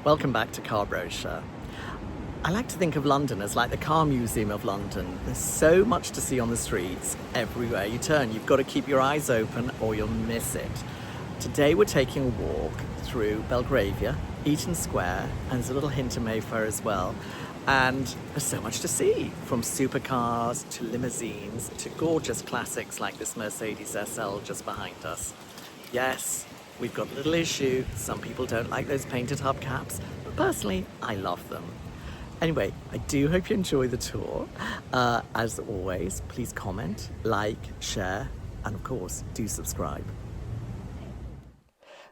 Welcome back to Car Brochure. I like to think of London as like the car museum of London. There's so much to see on the streets everywhere you turn. You've got to keep your eyes open or you'll miss it. Today we're taking a walk through Belgravia, Eaton Square, and there's a little hint of Mayfair as well. And there's so much to see, from supercars to limousines to gorgeous classics like this Mercedes SL just behind us. Yes, we've got a little issue. Some people don't like those painted hubcaps, but personally, I love them. Anyway, I do hope you enjoy the tour. As always, please comment, like, share, and of course, do subscribe.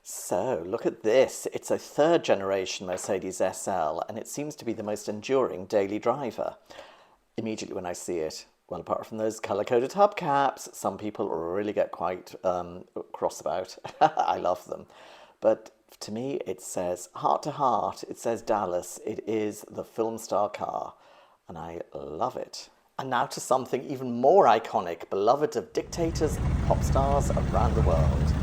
So, look at this. It's a third generation Mercedes SL, and it seems to be the most enduring daily driver. Immediately when I see it, well, apart from those colour-coded hubcaps, some people really get quite cross about. I love them. But to me, it says, heart to heart, it says Dallas. It is the film star car, and I love it. And now to something even more iconic, beloved of dictators and pop stars around the world.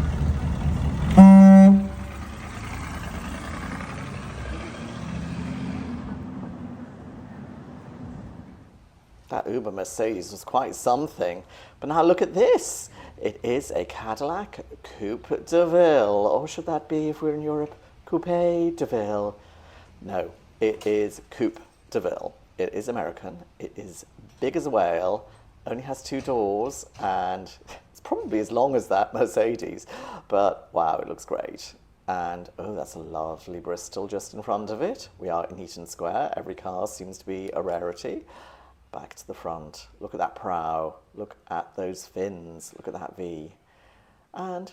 That Uber Mercedes was quite something. But now look at this. It is a Cadillac Coupe de Ville. Or should that be, if we're in Europe, Coupe de Ville? No, it is Coupe de Ville. It is American. It is big as a whale, only has 2 doors, and it's probably as long as that Mercedes. But wow, it looks great. And oh, that's a lovely Bristol just in front of it. We are in Eaton Square. Every car seems to be a rarity. Back to the front. Look at that prow. Look at those fins. Look at that V. And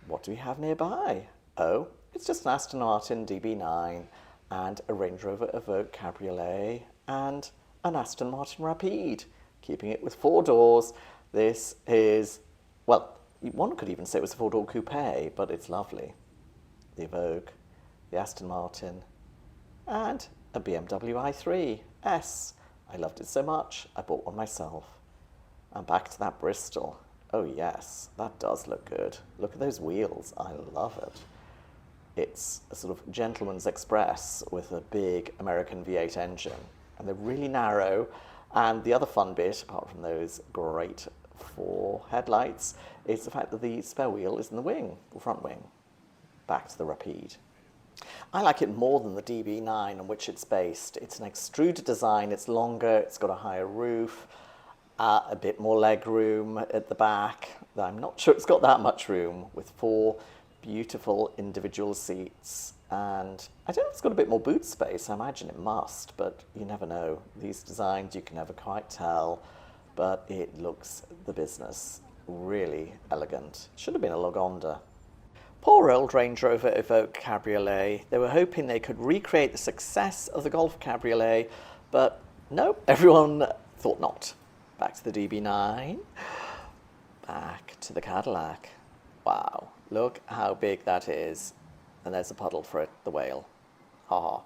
what do we have nearby? Oh, it's just an Aston Martin DB9 and a Range Rover Evoque Cabriolet and an Aston Martin Rapide, keeping it with 4 doors. This is, well, one could even say it was a 4-door coupe, but it's lovely. The Evoque, the Aston Martin, and a BMW i3 S. I loved it so much, I bought one myself. And back to that Bristol. Oh yes, that does look good. Look at those wheels, I love it. It's a sort of gentleman's express with a big American V8 engine. And they're really narrow. And the other fun bit, apart from those great 4 headlights, is the fact that the spare wheel is in the wing, the front wing. Back to the Rapide. I like it more than the DB9 on which it's based. It's an extruded design, it's longer, it's got a higher roof, a bit more leg room at the back. I'm not sure it's got that much room, with 4 beautiful individual seats. And I don't know if it's got a bit more boot space. I imagine it must, but you never know. These designs, you can never quite tell, but it looks the business. Really elegant. Should have been a Lagonda. Poor old Range Rover Evoque Cabriolet. They were hoping they could recreate the success of the Golf Cabriolet, but no, everyone thought not. Back to the DB9. Back to the Cadillac. Wow, look how big that is. And there's a puddle for it, the whale. Ha.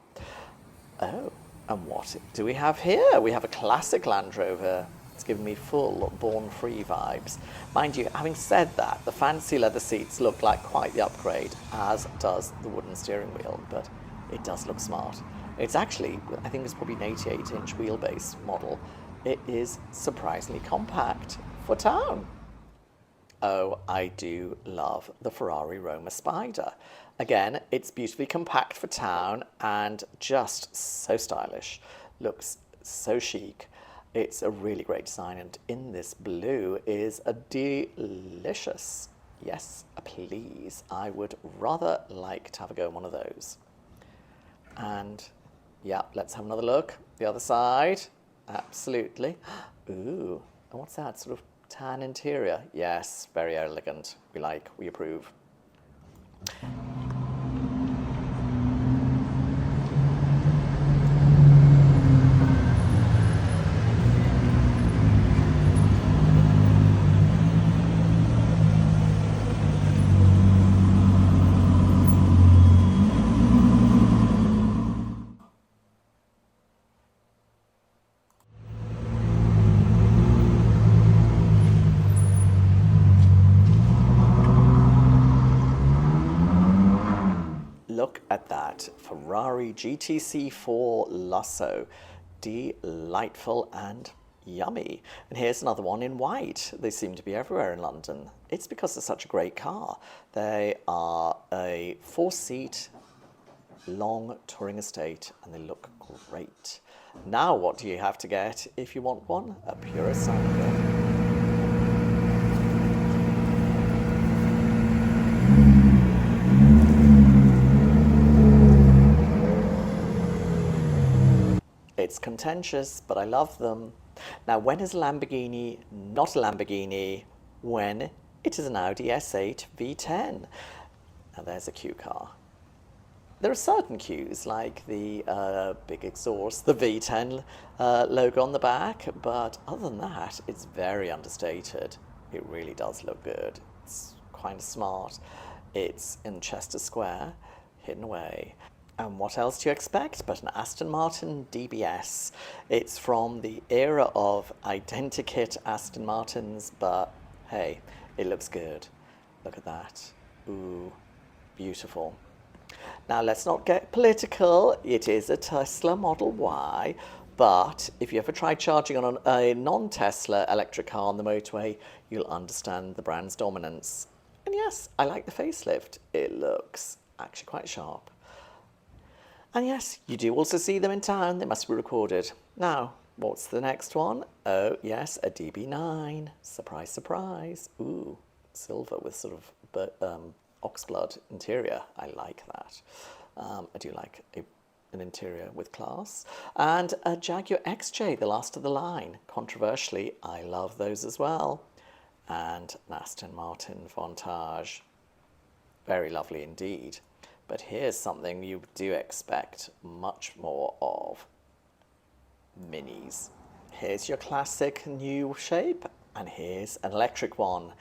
Oh, and what do we have here? We have a classic Land Rover. It's giving me full Born Free vibes. Mind you, having said that, the fancy leather seats look like quite the upgrade, as does the wooden steering wheel, but it does look smart. It's actually, I think it's probably an 88-inch wheelbase model. It is surprisingly compact for town. Oh, I do love the Ferrari Roma Spider. Again, it's beautifully compact for town and just so stylish. Looks so chic. It's a really great design, and in this blue is a delicious, yes, please. I would rather like to have a go in one of those. And yeah, let's have another look. The other side, absolutely. Ooh, and what's that, sort of tan interior? Yes, very elegant. We like, we approve. that Ferrari GTC4 Lasso. Delightful and yummy. And here's another one in white. They seem to be everywhere in London. It's because it's such a great car. They are a 4-seat long touring estate and they look great. Now what do you have to get if you want one? A Purosangue. It's contentious, but I love them. Now, when is a Lamborghini not a Lamborghini? When it is an Audi S8 V10. Now, there's a Q car. There are certain Qs, like the big exhaust, the V10 logo on the back, but other than that, it's very understated. It really does look good. It's kind of smart. It's in Chester Square, hidden away. And what else do you expect but an Aston Martin DBS? It's from the era of identikit Aston Martins, but hey, it looks good. Look at that. Ooh, beautiful. Now let's not get political. It is a Tesla Model Y, but if you ever try charging on a non-Tesla electric car on the motorway, you'll understand the brand's dominance. And yes, I like the facelift. It looks actually quite sharp. And yes, you do also see them in town. They must be recorded. Now, what's the next one? Oh, yes, a DB9. Surprise, surprise. Ooh, silver with sort of oxblood interior. I like that. I do like an interior with class. And a Jaguar XJ, the last of the line. Controversially, I love those as well. And an Aston Martin Vantage. Very lovely indeed. But here's something you do expect much more of. Minis. Here's your classic new shape, and here's an electric one.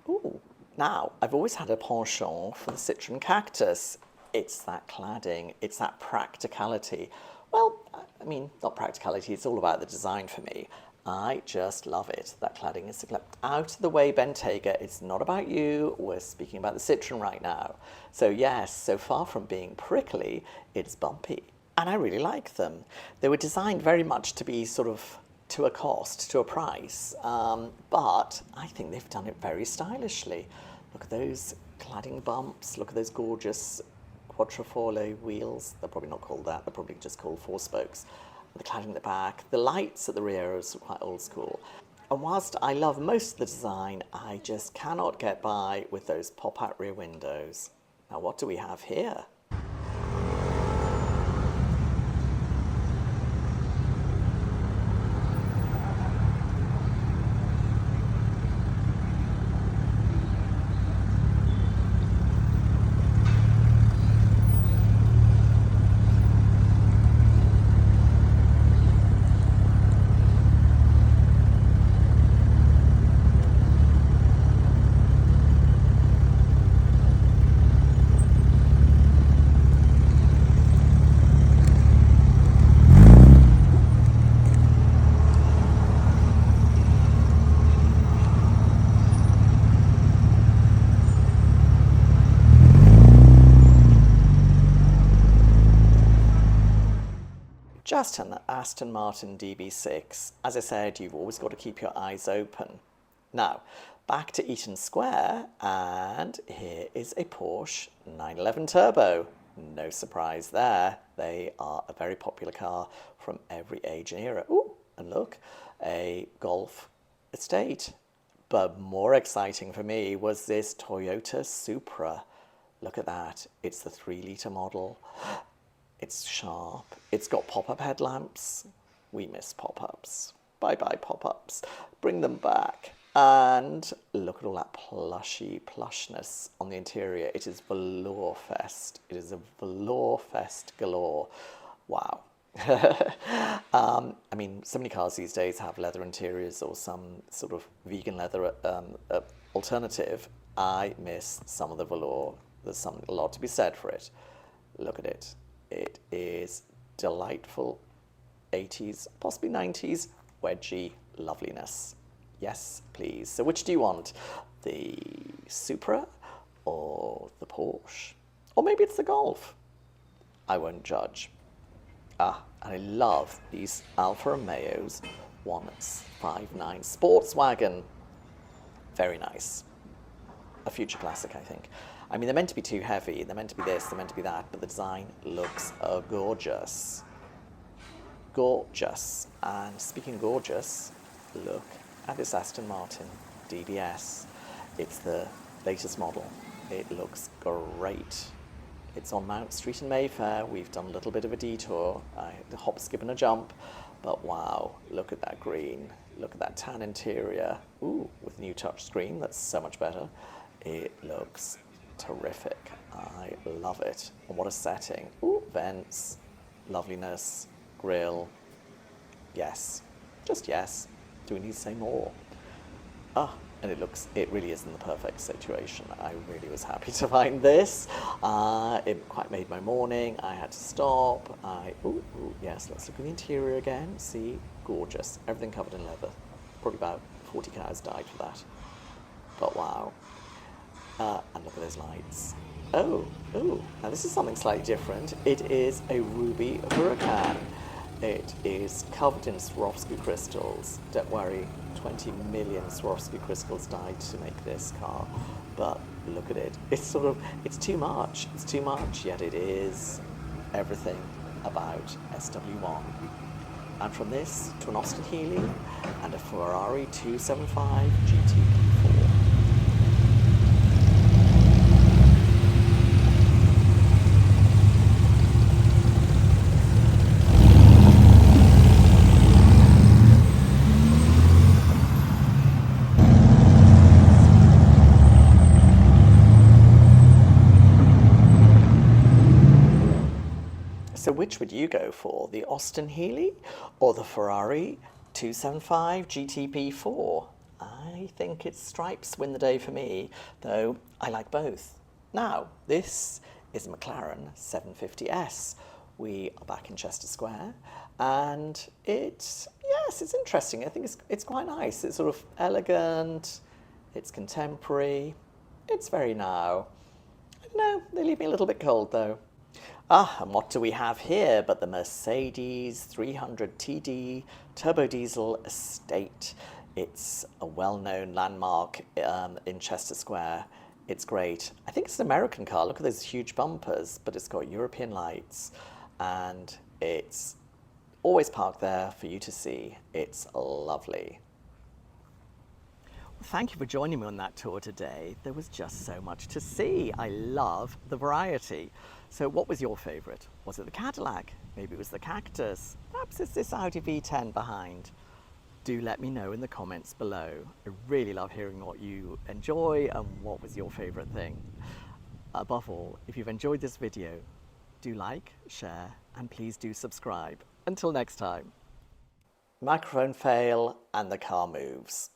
Ooh, now, I've always had a penchant for the Citroen Cactus. It's that cladding, it's that practicality. Well, I mean, not practicality, it's all about the design for me. I just love it. That cladding is out of the way, Bentayga. It's not about you. We're speaking about the Citroen right now. So yes, so far from being prickly, it's bumpy. And I really like them. They were designed very much to be sort of to a cost, to a price. But I think they've done it very stylishly. Look at those cladding bumps. Look at those gorgeous quattrofole wheels. They're probably not called that. They're probably just called 4 spokes. The cladding at the back, the lights at the rear are quite old school. And whilst I love most of the design, I just cannot get by with those pop-out rear windows. Now what do we have here? Just an Aston Martin DB6. As I said, you've always got to keep your eyes open. Now, back to Eaton Square, and here is a Porsche 911 Turbo. No surprise there. They are a very popular car from every age and era. Ooh, and look, a Golf estate. But more exciting for me was this Toyota Supra. Look at that. It's the 3-litre model. It's sharp. It's got pop-up headlamps. We miss pop-ups. Bye-bye pop-ups. Bring them back. And look at all that plushness on the interior. It is velour fest. It is a velour fest galore. Wow. I mean, so many cars these days have leather interiors or some sort of vegan leather alternative. I miss some of the velour. There's a lot to be said for it. Look at it. It is delightful 80s, possibly 90s, wedgy loveliness. Yes, please. So which do you want? The Supra or the Porsche? Or maybe it's the Golf. I won't judge. And I love these Alfa Romeos 159 Sportswagen. Very nice. A future classic, I think. I mean, they're meant to be too heavy, they're meant to be this, they're meant to be that, but the design looks gorgeous. Gorgeous. And speaking of gorgeous, look at this Aston Martin DBS. It's the latest model. It looks great. It's on Mount Street in Mayfair. We've done a little bit of a detour, a hop, skip and a jump, but wow, look at that green. Look at that tan interior. Ooh, with a new touch screen, that's so much better. It looks terrific. I love it. And what a setting. Ooh, vents, loveliness, grille. Yes, just yes. Do we need to say more? And it really is in the perfect situation. I really was happy to find this. It quite made my morning. I had to stop. Yes, let's look at the interior again. See, gorgeous. Everything covered in leather. Probably about 40 cows died for that. But wow. And look at those lights. Oh, now this is something slightly different. It is a ruby hurricane. It is covered in Swarovski crystals. Don't worry, 20 million Swarovski crystals died to make this car. But look at it. It's too much. It's too much, yet it is everything about SW1. And from this to an Austin Healey and a Ferrari 275 GTP4. So which would you go for, the Austin Healey or the Ferrari 275 GTP4? I think it's stripes win the day for me, though I like both. Now, this is a McLaren 750S. We are back in Chester Square, and it's interesting. I think it's quite nice. It's sort of elegant, it's contemporary, it's very now. I don't know, they leave me a little bit cold though. And what do we have here but the Mercedes 300 TD turbo diesel estate? It's a well-known landmark in Chester Square. It's great. I think it's an American car. Look at those huge bumpers, but it's got European lights, and it's always parked there for you to see. It's lovely. Well, thank you for joining me on that tour today. There was just so much to see. I love the variety. So what was your favourite? Was it the Cadillac? Maybe it was the Cactus? Perhaps it's this Audi V10 behind. Do let me know in the comments below. I really love hearing what you enjoy and what was your favourite thing. Above all, if you've enjoyed this video, do like, share, and please do subscribe. Until next time. Microphone fail and the car moves.